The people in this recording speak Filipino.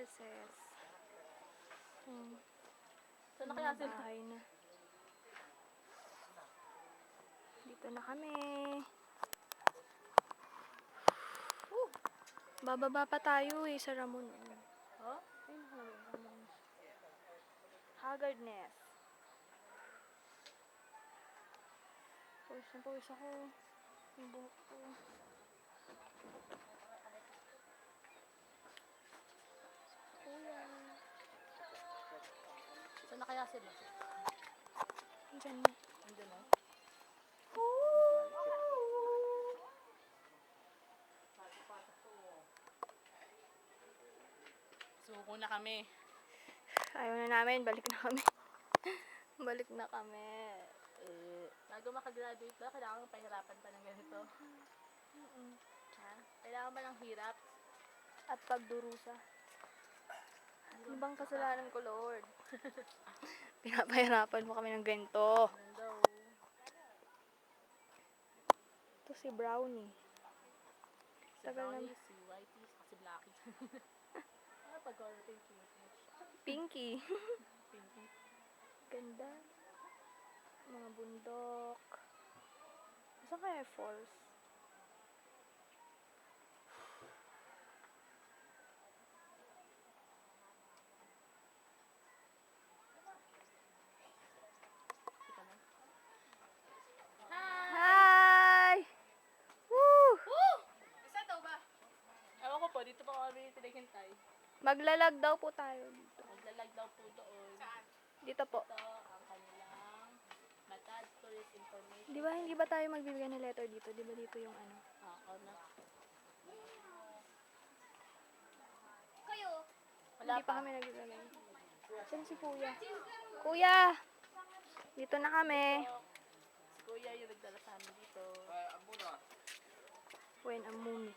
horses. Saan na kaya sila? Bahay na. Dito na kami. Bababa pa tayo sa Ramon. Oh? Ay, nakalagay. Ramon. Haggardness. Pawis na pawis ako. Yung buhok ko. Kuya. Saan na kaya sila? Diyan. Andun na. Suko na kami. Ayaw na namin. Balik na kami. Balik na kami. Bago makagraduate ba, kailangan mong pahirapan pa ng ganito. Ha? Kailangan ba ng hirap? At pagdurusa. Ano bang kasalanan ko, Lord? Pinapahirapan mo kami ng ganito. Ganun daw. Ito si Brownie. Si Tagal Brownie, na. si Whitey, si Blackie. Ano pag-order yung Pinky. Pinky? Ganda. Mga bundok. Saan kaya yung falls? Kita na. Hi! Woo! Isa daw ba? Ewan ko po, dito pa kami pinaghintay. Maglalag daw po tayo dito. Maglalag daw po doon. Saan? Dito po. Ito ang kanilang Matad Tourist Information. Hindi ba tayo magbibigay ng letter dito? Di ba dito yung ano? Ako na. Kayo? Wala Hindi pa kami nagbibigay. Saan si Kuya? Kuya! Dito na kami. Si Kuya yung nagdala sa amin dito. When a mummy.